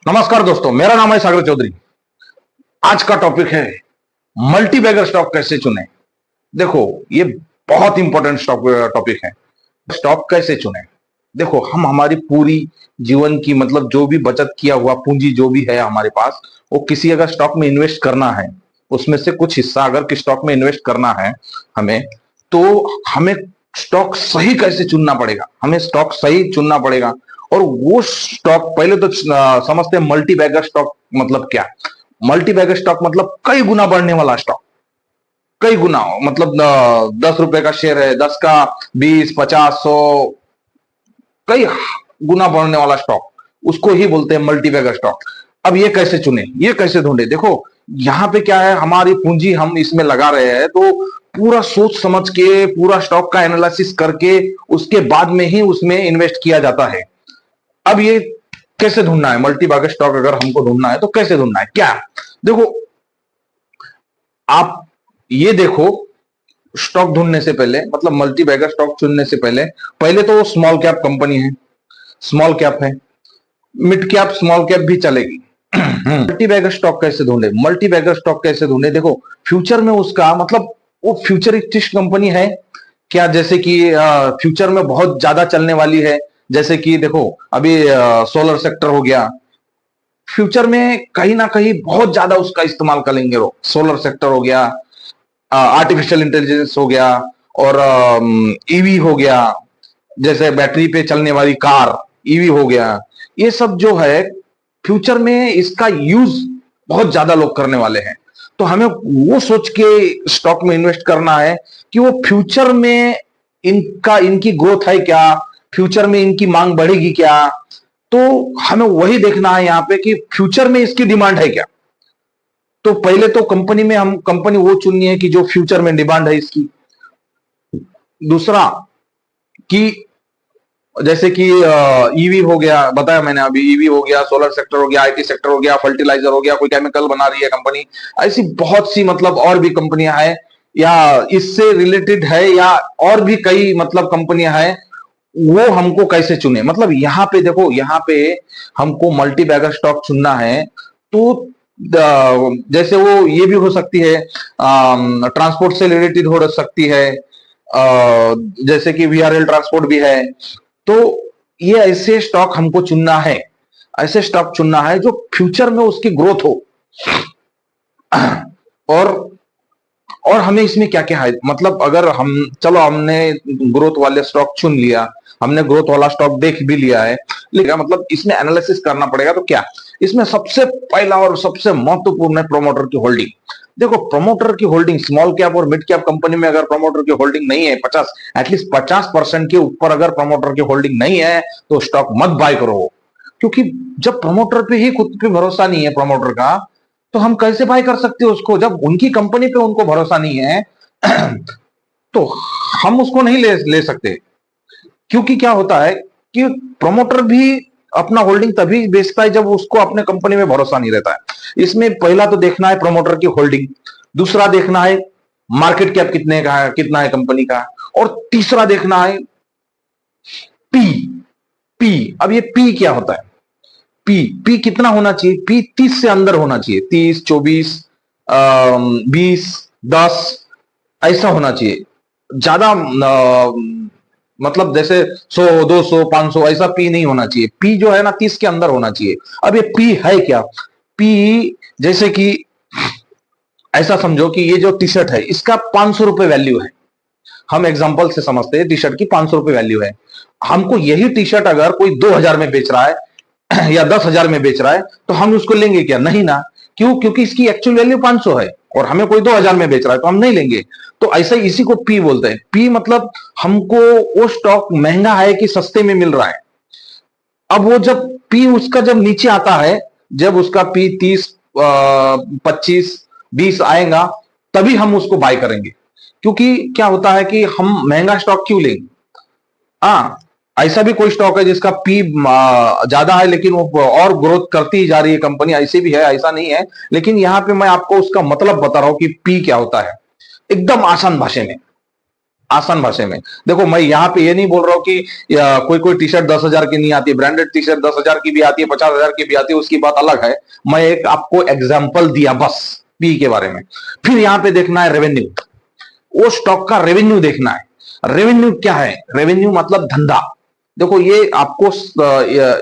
नमस्कार दोस्तों, मेरा नाम है सागर चौधरी। आज का टॉपिक है मल्टी बैगर स्टॉक कैसे चुने। देखो, ये बहुत इंपॉर्टेंट टॉपिक है। स्टॉक कैसे चुने। देखो, हम हमारी पूरी जीवन की मतलब जो भी बचत किया हुआ पूंजी जो भी है हमारे पास, वो किसी अगर स्टॉक में इन्वेस्ट करना है, उसमें से कुछ हिस्सा अगर किस स्टॉक में इन्वेस्ट करना है हमें, तो हमें स्टॉक सही कैसे चुनना पड़ेगा। हमें स्टॉक सही चुनना पड़ेगा। और वो स्टॉक पहले तो समझते हैं मल्टी बैगर स्टॉक मतलब क्या। मल्टी बैगर स्टॉक मतलब कई गुना बढ़ने वाला स्टॉक। कई गुना मतलब 10 रुपए का शेयर है, 10 का 20 50 100 कई गुना बढ़ने वाला स्टॉक, उसको ही बोलते हैं मल्टी बैगर स्टॉक। अब ये कैसे चुने, ये कैसे ढूंढे। देखो, यहां पे क्या है, हमारी पूंजी हम इसमें लगा रहे हैं तो पूरा सोच समझ के पूरा स्टॉक का एनालिसिस करके उसके बाद में ही उसमें इन्वेस्ट किया जाता है। अब ये कैसे ढूंढना है मल्टी बैगर स्टॉक, अगर हमको ढूंढना है तो कैसे ढूंढना है क्या। देखो, आप ये देखो, स्टॉक ढूंढने से पहले मतलब मल्टी बैगर स्टॉक चुनने से पहले पहले तो स्मॉल कैप कंपनी है, स्मॉल कैप है, मिड कैप स्मॉल कैप भी चलेगी। मल्टी बैगर स्टॉक कैसे ढूंढे, मल्टी बैगर स्टॉक कैसे ढूंढे। देखो, फ्यूचर में उसका मतलब वो फ्यूचरिस्टिक कंपनी है क्या, जैसे कि फ्यूचर में बहुत ज्यादा चलने वाली है। जैसे कि देखो, अभी सोलर सेक्टर हो गया, फ्यूचर में कहीं ना कहीं बहुत ज्यादा उसका इस्तेमाल करेंगे लोग। सोलर सेक्टर हो गया, आर्टिफिशियल इंटेलिजेंस हो गया, और ईवी हो गया, जैसे बैटरी पे चलने वाली कार, ईवी हो गया। ये सब जो है फ्यूचर में इसका यूज बहुत ज्यादा लोग करने वाले हैं। तो हमें वो सोच के स्टॉक में इन्वेस्ट करना है कि वो फ्यूचर में इनकी ग्रोथ है क्या, फ्यूचर में इनकी मांग बढ़ेगी क्या। तो हमें वही देखना है यहाँ पे कि फ्यूचर में इसकी डिमांड है क्या। तो पहले तो कंपनी में हम कंपनी वो चुननी है कि जो फ्यूचर में डिमांड है इसकी। दूसरा कि जैसे कि ईवी हो गया, बताया मैंने अभी, ईवी हो गया, सोलर सेक्टर हो गया, आईटी सेक्टर हो गया, फर्टिलाइजर हो गया, कोई केमिकल बना रही है कंपनी, ऐसी बहुत सी मतलब और भी कंपनियां हैं, या इससे रिलेटेड है, या और भी कई मतलब कंपनियां हैं। वो हमको कैसे चुने, मतलब यहाँ पे देखो, यहाँ पे हमको मल्टी बैगर स्टॉक चुनना है तो जैसे वो ये भी हो सकती है, ट्रांसपोर्ट से रिलेटेड हो सकती है, जैसे कि वीआरएल ट्रांसपोर्ट भी है। तो ये ऐसे स्टॉक हमको चुनना है, ऐसे स्टॉक चुनना है जो फ्यूचर में उसकी ग्रोथ हो। और और हमें इसमें क्या क्या है, मतलब अगर हम, चलो हमने ग्रोथ वाले स्टॉक चुन लिया, हमने ग्रोथ वाला स्टॉक देख भी लिया है, लेकिन मतलब इसमें एनालिसिस करना पड़ेगा। तो क्या, इसमें सबसे पहला और सबसे महत्वपूर्ण है प्रोमोटर की होल्डिंग। देखो, प्रोमोटर की होल्डिंग स्मॉल कैप और मिड कैप कंपनी में अगर प्रोमोटर की होल्डिंग नहीं है, 50 एटलीस्ट 50% के ऊपर अगर प्रोमोटर की होल्डिंग नहीं है, तो स्टॉक मत बाय करो। क्योंकि जब प्रोमोटर पे ही खुद पे भरोसा नहीं है प्रोमोटर का, तो हम कैसे बाय कर सकते हैं उसको। जब उनकी कंपनी पे उनको भरोसा नहीं है तो हम उसको नहीं ले सकते। क्योंकि क्या होता है कि प्रमोटर भी अपना होल्डिंग तभी बेचता है जब उसको अपने कंपनी में भरोसा नहीं रहता है। इसमें पहला तो देखना है प्रमोटर की होल्डिंग, दूसरा देखना है मार्केट कैप कितने का है, कितना है कंपनी का, और तीसरा देखना है पी। पी, अब ये पी क्या होता है, पी पी कितना होना चाहिए, पी 30 से अंदर होना चाहिए, 30 24 20 10 ऐसा होना चाहिए। ज्यादा मतलब जैसे 100 200 500 ऐसा पी नहीं होना चाहिए। पी जो है ना 30 के अंदर होना चाहिए। अब ये पी है क्या, पी जैसे कि ऐसा समझो कि ये जो टी शर्ट है इसका 500 रुपए वैल्यू है। हम एग्जांपल से समझते हैं टी शर्ट की 500 रुपए वैल्यू है। हमको यही टी शर्ट अगर कोई 2000 में बेच रहा है या 10,000 में बेच रहा है, तो हम उसको लेंगे क्या, नहीं ना। क्यों, क्योंकि इसकी एक्चुअल वैल्यू 500 है और हमें कोई 2000 में बेच रहा है तो हम नहीं लेंगे। तो ऐसा ही इसी को पी बोलते हैं। पी मतलब हमको वो स्टॉक महंगा है कि सस्ते में मिल रहा है। अब वो जब पी उसका जब नीचे आता है, जब उसका पी 30 25 20 आएगा, तभी हम उसको बाय करेंगे। क्योंकि क्या होता है कि हम महंगा स्टॉक क्यों लेंगे। हाँ, ऐसा भी कोई स्टॉक है जिसका पी ज्यादा है लेकिन वो और ग्रोथ करती ही जा रही है कंपनी, ऐसे भी है, ऐसा नहीं है। लेकिन यहां पे मैं आपको उसका मतलब बता रहा हूं कि पी क्या होता है, एकदम आसान भाषा में। आसान भाषा में देखो, मैं यहाँ पे ये नहीं बोल रहा हूँ कि कोई कोई टी शर्ट 10,000 की नहीं आती, ब्रांडेड टी शर्ट 10,000 की भी आती है, 50,000 की भी आती है, उसकी बात अलग है। मैं एक आपको एग्जाम्पल दिया बस पी के बारे में। फिर यहाँ पे देखना है रेवेन्यू, वो स्टॉक का रेवेन्यू देखना है। रेवेन्यू क्या है? रेवेन्यू मतलब धंधा। देखो ये आपको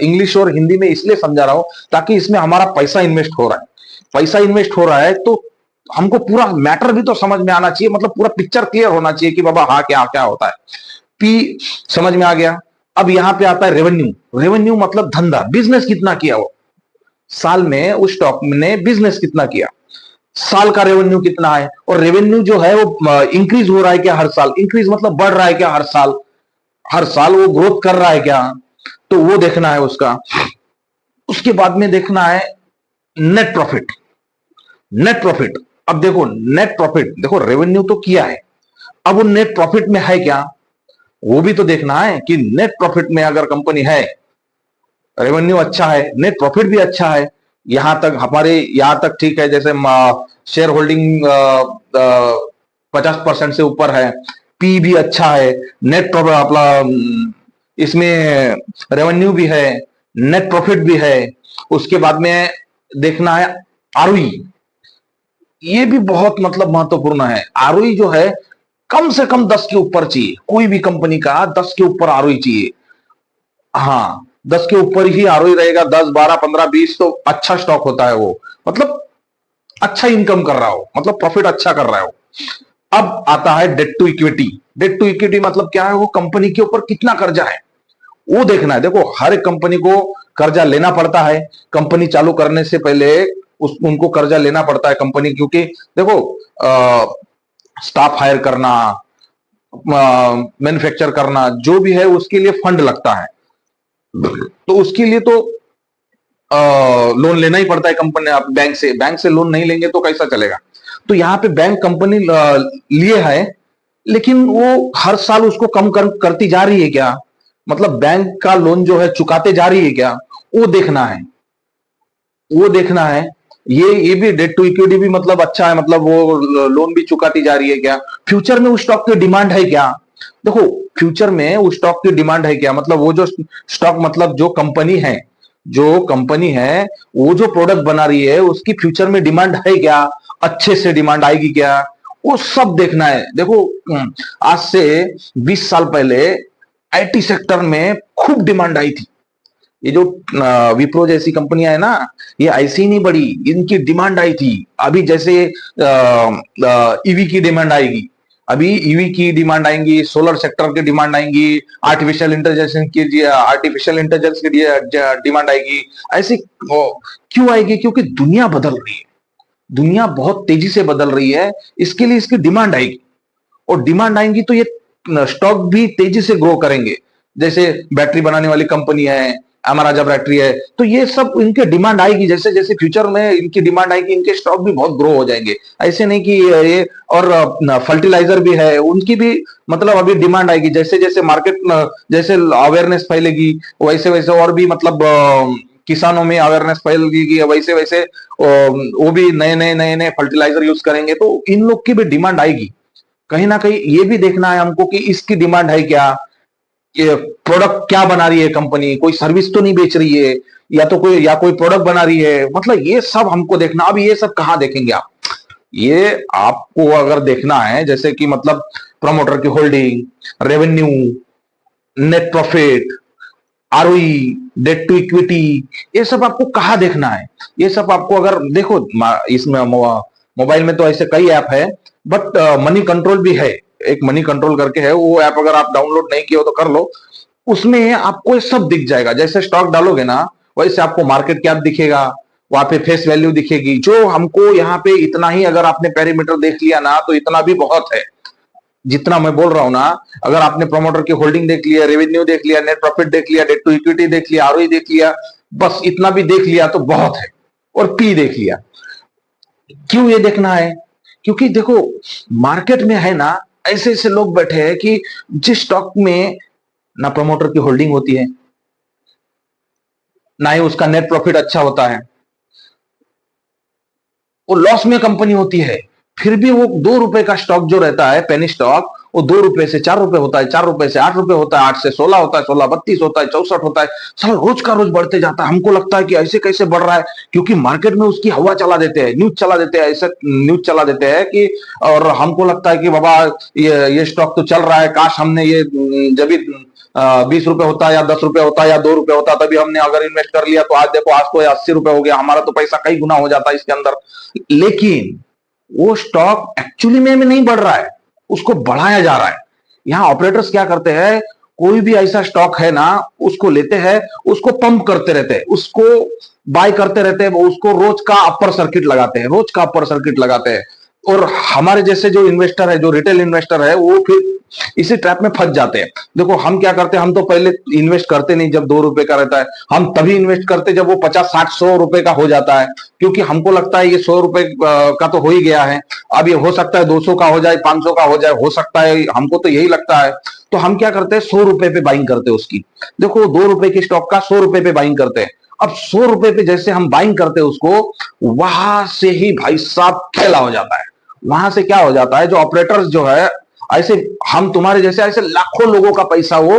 इंग्लिश और हिंदी में इसलिए समझा रहा हूं ताकि इसमें हमारा पैसा इन्वेस्ट हो रहा है। पैसा इन्वेस्ट हो रहा है तो हमको पूरा मैटर भी तो समझ में आना चाहिए, मतलब पूरा पिक्चर क्लियर होना चाहिए कि बाबा हाँ क्या क्या होता है। पी समझ में आ गया। अब यहां पे आता है रेवेन्यू। रेवेन्यू मतलब धंधा, बिजनेस कितना किया वो साल में, उस स्टॉक ने बिजनेस कितना किया, साल का रेवेन्यू कितना है। और रेवेन्यू जो है वो इंक्रीज हो रहा है क्या हर साल, इंक्रीज मतलब बढ़ रहा है क्या हर साल, हर साल वो ग्रोथ कर रहा है क्या, तो वो देखना है उसका। उसके बाद में देखना है नेट प्रॉफिट। नेट प्रॉफिट, अब देखो नेट प्रॉफिट, देखो रेवेन्यू तो किया है, अब वो नेट प्रॉफिट में है क्या, वो भी तो देखना है कि नेट प्रॉफिट में अगर कंपनी है, रेवेन्यू अच्छा है, नेट प्रॉफिट भी अच्छा है, यहां तक हमारे यहां तक ठीक है। जैसे शेयर होल्डिंग 50% से ऊपर है, पी भी अच्छा है, नेट प्रॉफिट अपना इसमें रेवेन्यू भी है, नेट प्रॉफिट भी है। उसके बाद में देखना है आरओई, ये भी बहुत मतलब महत्वपूर्ण है। आरओई जो है कम से कम 10 के ऊपर चाहिए, कोई भी कंपनी का 10 के ऊपर आरओई चाहिए। हाँ 10 के ऊपर ही आरओई रहेगा, 10 12 15 20 तो अच्छा स्टॉक होता है वो, मतलब अच्छा इनकम कर रहा हो, मतलब प्रॉफिट अच्छा कर रहा हो। अब आता है debt to equity. Debt to equity मतलब क्या है, वो कंपनी के ऊपर कितना कर्जा है वो देखना है। देखो हर एक कंपनी को कर्जा लेना पड़ता है, कंपनी चालू करने से पहले उनको कर्जा लेना पड़ता है कंपनी, क्योंकि देखो स्टाफ हायर करना, मैन्युफैक्चर करना, जो भी है उसके लिए फंड लगता है, तो उसके लिए तो लोन लेना ही पड़ता है कंपनी। आप बैंक से लोन नहीं लेंगे तो कैसा चलेगा। तो यहाँ पे बैंक कंपनी लिए है, लेकिन वो हर साल उसको कम करती जा रही है क्या, मतलब बैंक का लोन जो है चुकाते जा रही है क्या, वो देखना है। वो देखना है। ये भी डेट टू इक्विटी भी मतलब अच्छा है, मतलब वो लोन भी चुकाती जा रही है क्या, फ्यूचर में उस स्टॉक की डिमांड है क्या। देखो फ्यूचर में उस स्टॉक की डिमांड है क्या, मतलब वो जो स्टॉक मतलब जो कंपनी है, जो कंपनी है वो जो प्रोडक्ट बना रही है उसकी फ्यूचर में डिमांड है क्या, अच्छे से डिमांड आएगी क्या, वो सब देखना है। देखो आज से 20 साल पहले आईटी सेक्टर में खूब डिमांड आई थी। ये जो विप्रो जैसी कंपनियां है ना, ये ऐसी नहीं बढ़ी, इनकी डिमांड आई थी। अभी जैसे ईवी की डिमांड आएगी, अभी ईवी की डिमांड आएंगी, सोलर सेक्टर की डिमांड आएंगी, आर्टिफिशियल इंटेलिजेंस की डिमांड आएगी। ऐसी क्यों आएगी, क्योंकि दुनिया बदल रही है, दुनिया बहुत तेजी से बदल रही है, इसके लिए इसकी डिमांड आएगी। और डिमांड आएंगी तो ये स्टॉक भी तेजी से ग्रो करेंगे। जैसे बैटरी बनाने वाली कंपनी है, हमारा जब बैटरी है, तो ये सब इनके डिमांड आएगी। जैसे जैसे फ्यूचर में इनकी डिमांड आएगी, इनके स्टॉक भी बहुत ग्रो हो जाएंगे। ऐसे नहीं कि ये, और फर्टिलाइजर भी है, उनकी भी मतलब अभी डिमांड आएगी। जैसे जैसे मार्केट जैसे अवेयरनेस फैलेगी, वैसे वैसे और भी मतलब किसानों में अवेयरनेस फैलेगी, वैसे वैसे वो भी नए नए फर्टिलाइजर यूज करेंगे, तो इन लोग की भी डिमांड आएगी। कहीं ना कहीं ये भी देखना है हमको कि इसकी डिमांड है क्या, ये प्रोडक्ट क्या बना रही है कंपनी, कोई सर्विस तो नहीं बेच रही है, या कोई प्रोडक्ट बना रही है, मतलब ये सब हमको देखना। अब ये सब कहां देखेंगे आप, ये आपको अगर देखना है जैसे कि मतलब प्रमोटर की holding, revenue, net profit, ROE, debt to equity, ये सब आपको कहां देखना है। ये सब आपको अगर देखो इसमें मोबाइल में तो ऐसे कई ऐप है, बट मनी कंट्रोल भी है, एक मनी कंट्रोल करके है, वो ऐप अगर आप डाउनलोड नहीं किए हो तो कर लो। उसमें आपको ये सब दिख जाएगा, जैसे स्टॉक डालोगे ना वैसे आपको मार्केट कैप दिखेगा, वहां पे फेस वैल्यू दिखेगी। जो हमको यहाँ पे इतना ही अगर आपने पैरामीटर देख लिया ना तो इतना भी बहुत है। जितना मैं बोल रहा हूं ना, अगर आपने प्रोमोटर की होल्डिंग देख लिया, रेवेन्यू देख लिया, नेट प्रॉफिट देख लिया, डेट टू इक्विटी देख लिया, आरओई देख लिया, बस इतना भी देख लिया तो बहुत है। और पी देख लिया। क्यों ये देखना है, क्योंकि देखो मार्केट में है ना ऐसे ऐसे लोग बैठे हैं कि जिस स्टॉक में ना प्रमोटर की होल्डिंग होती है, ना ही उसका नेट प्रॉफिट अच्छा होता है, वो लॉस में कंपनी होती है, फिर भी वो 2 रुपए का स्टॉक जो रहता है पेनी स्टॉक, वो 2 रुपए से 4 रुपए होता है, 4 रुपए से 8 रुपए होता है, 8 से 16 होता है, 16 32 होता है, 64 होता है। साला रोज का रोज बढ़ते जाता है। हमको लगता है कि ऐसे कैसे बढ़ रहा है, क्योंकि मार्केट में उसकी हवा चला देते हैं, न्यूज चला देते हैं, ऐसे न्यूज चला देते हैं कि, और हमको लगता है कि बाबा ये स्टॉक तो चल रहा है, काश हमने ये जब भी 20 रुपए होता है या 10 रुपए होता है या 2 रुपए होता, तभी हमने अगर इन्वेस्ट कर लिया तो आज देखो, आज तो 80 रुपए हो गया, हमारा तो पैसा कई गुना हो जाता है इसके अंदर। लेकिन वो स्टॉक एक्चुअली में नहीं बढ़ रहा है, उसको बढ़ाया जा रहा है। यहाँ ऑपरेटर्स क्या करते हैं, कोई भी ऐसा स्टॉक है ना, उसको लेते हैं, उसको पंप करते रहते हैं, उसको बाय करते रहते हैं, उसको रोज का अपर सर्किट लगाते हैं, रोज का अपर सर्किट लगाते हैं। और हमारे जैसे जो इन्वेस्टर है, जो रिटेल इन्वेस्टर है, वो फिर इसी ट्रैप में फंस जाते हैं। देखो हम क्या करते हैं, हम तो पहले इन्वेस्ट करते नहीं जब 2 रुपए का रहता है, हम तभी इन्वेस्ट करते जब वो 50 60 100 रुपए का हो जाता है, क्योंकि हमको लगता है ये 100 रुपए का तो हो ही गया है, अब ये हो सकता है 200 का हो जाए, 500 का हो जाए, हो सकता है, हमको तो यही लगता है। तो हम क्या करते हैं, 100 रुपए पे बाइंग करते हैं उसकी। देखो 2 रुपए की स्टॉक का 100 रुपए पे बाइंग करते हैं। अब 100 रुपए पे जैसे हम बाइंग करते हैं उसको, वहां से ही भाई साहब खेला हो जाता है। वहां से क्या हो जाता है, जो ऑपरेटर्स जो है, ऐसे हम तुम्हारे जैसे ऐसे लाखों लोगों का पैसा वो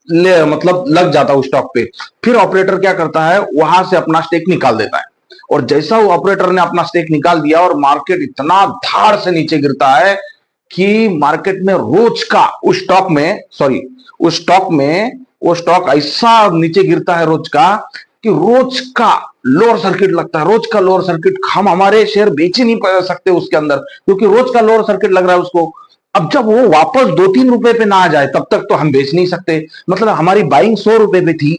ले मतलब लग जाता है उस स्टॉक पे। फिर ऑपरेटर क्या करता है, वहां से अपना स्टेक निकाल देता है, और जैसा वो ऑपरेटर ने अपना स्टेक निकाल दिया और मार्केट इतना धाड़ से नीचे गिरता है कि मार्केट में रोज का उस स्टॉक में, सॉरी उस स्टॉक में, वो स्टॉक ऐसा नीचे गिरता है रोज का कि रोज का लोअर सर्किट लगता है, रोज का लोअर सर्किट। हम हमारे शेयर बेच ही नहीं पा सकते उसके अंदर, क्योंकि रोज का लोअर सर्किट लग रहा है उसको। अब जब वो वापस 2-3 रुपए पे ना आ जाए, तब तक तो हम बेच नहीं सकते। मतलब हमारी बाइंग 100 रुपए पे थी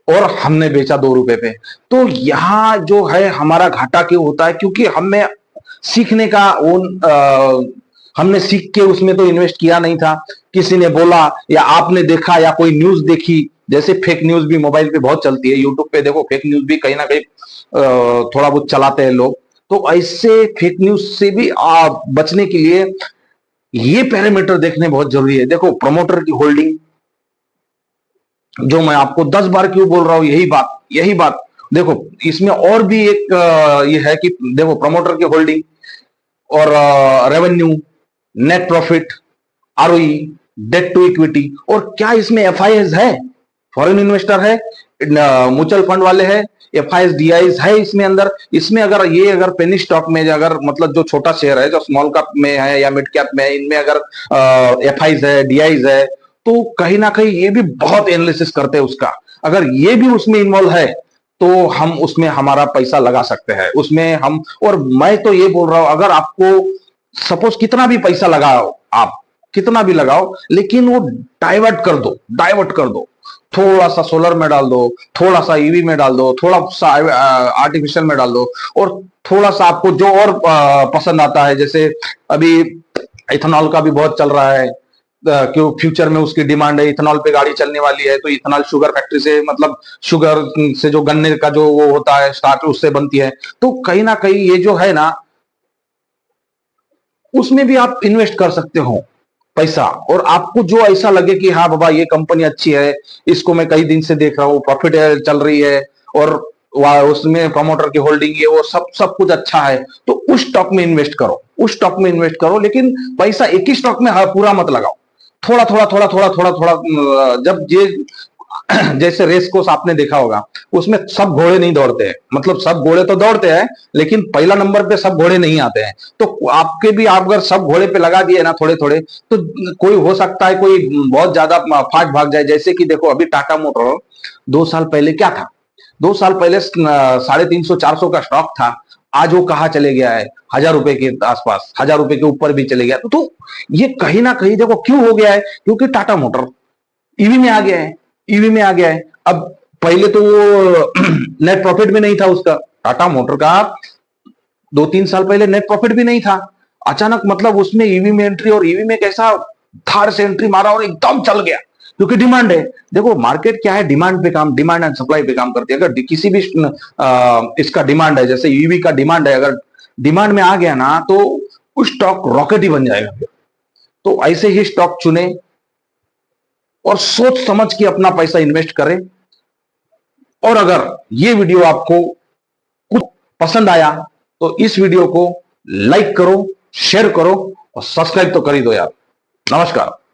और हमने बेचा 2 रुपए पे। तो यहां जो है हमारा घाटा क्यों होता है, क्योंकि हमें सीखने का वो हमने सीख के उसमें तो इन्वेस्ट किया नहीं था। किसी ने बोला या आपने देखा या कोई न्यूज देखी, जैसे फेक न्यूज भी मोबाइल पे बहुत चलती है, यूट्यूब पे देखो फेक न्यूज भी कहीं ना कहीं थोड़ा बहुत चलाते हैं लोग। तो ऐसे फेक न्यूज से भी बचने के लिए ये पैरामीटर देखने बहुत जरूरी है। देखो प्रमोटर की होल्डिंग, जो मैं आपको 10 बार क्यों बोल रहा हूं, यही बात देखो, इसमें और भी एक ये है कि देखो प्रमोटर की होल्डिंग और revenue, net profit, ROE, debt to equity, और क्या इसमें एफआईएस है, फॉरेन इन्वेस्टर है, म्यूचुअल फंड वाले हैं, एफआईएस डीआईएस है इसमें अंदर। इसमें अगर पेनी स्टॉक में अगर मतलब जो छोटा शेयर है, जो स्मॉल कैप में है या मिड कैप में है, इनमें अगर एफआईएस है, डीआईएस है, तो कहीं ना कहीं ये भी बहुत एनालिसिस करते हैं उसका। अगर ये भी उसमें इन्वॉल्व है तो हम उसमें हमारा पैसा लगा सकते हैं उसमें हम। और मैं तो ये बोल रहा हूं, अगर आपको सपोज कितना भी पैसा लगाओ, आप कितना भी लगाओ, लेकिन वो डाइवर्ट कर दो, थोड़ा सा सोलर में डाल दो, थोड़ा सा ईवी में डाल दो, थोड़ा सा आर्टिफिशियल में डाल दो, और थोड़ा सा आपको जो और पसंद आता है, जैसे अभी इथेनॉल का भी बहुत चल रहा है, क्यों फ्यूचर में उसकी डिमांड है, इथेनॉल पे गाड़ी चलने वाली है, तो इथेनॉल शुगर फैक्ट्री से, मतलब शुगर से जो गन्ने का जो वो होता है स्टार्च, उससे बनती है। तो कहीं ना कहीं ये जो है ना, उसमें भी आप इन्वेस्ट कर सकते हो पैसा। और आपको जो ऐसा लगे कि हाँ बाबा ये कंपनी अच्छी है, इसको मैं कई दिन से देख रहा हूँ, प्रॉफिट चल रही है, और उसमें प्रमोटर की होल्डिंग है, वो सब कुछ अच्छा है, तो उस स्टॉक में इन्वेस्ट करो, उस स्टॉक में इन्वेस्ट करो। लेकिन पैसा एक ही स्टॉक में पूरा मत लगाओ, थोड़ा थोड़ा थोड़ा थोड़ा थोड़ा थोड़ा। जब ये जैसे रेस कोर्स आपने देखा होगा, उसमें सब घोड़े नहीं दौड़ते हैं, मतलब सब घोड़े तो दौड़ते हैं, लेकिन पहला नंबर पे सब घोड़े नहीं आते हैं। तो आपके भी, आप अगर सब घोड़े पे लगा दिए ना थोड़े थोड़े, तो कोई हो सकता है कोई बहुत ज्यादा फास्ट भाग जाए। जैसे कि देखो अभी टाटा मोटर 2 साल पहले क्या था, 2 साल पहले 350-400 का स्टॉक था, आज वो कहां चले गया है, 1000 रुपए के आसपास, 1000 रुपए के ऊपर भी चले गया। तो ये कहीं ना कहीं देखो क्यों हो गया है, क्योंकि टाटा मोटर ईवी में आ गया है, ईवी में आ गया है। अब पहले तो वो नेट प्रॉफिट भी नहीं था उसका, टाटा मोटर का 2-3 साल पहले नेट प्रॉफिट भी नहीं था। अचानक मतलब उसमें ईवी में एंट्री, और ईवी में कैसा थार से एंट्री मारा और एकदम चल गया, क्योंकि डिमांड है। देखो मार्केट क्या है, डिमांड एंड सप्लाई पे काम करती है। अगर किसी भी इसका डिमांड है, जैसे ईवी का डिमांड है, अगर डिमांड में आ गया ना, तो उस स्टॉक रॉकेट ही बन जाएगा। तो ऐसे ही स्टॉक चुने और सोच समझ के अपना पैसा इन्वेस्ट करें। और अगर ये वीडियो आपको कुछ पसंद आया तो इस वीडियो को लाइक करो, शेयर करो, और सब्सक्राइब तो कर ही दो यार। नमस्कार।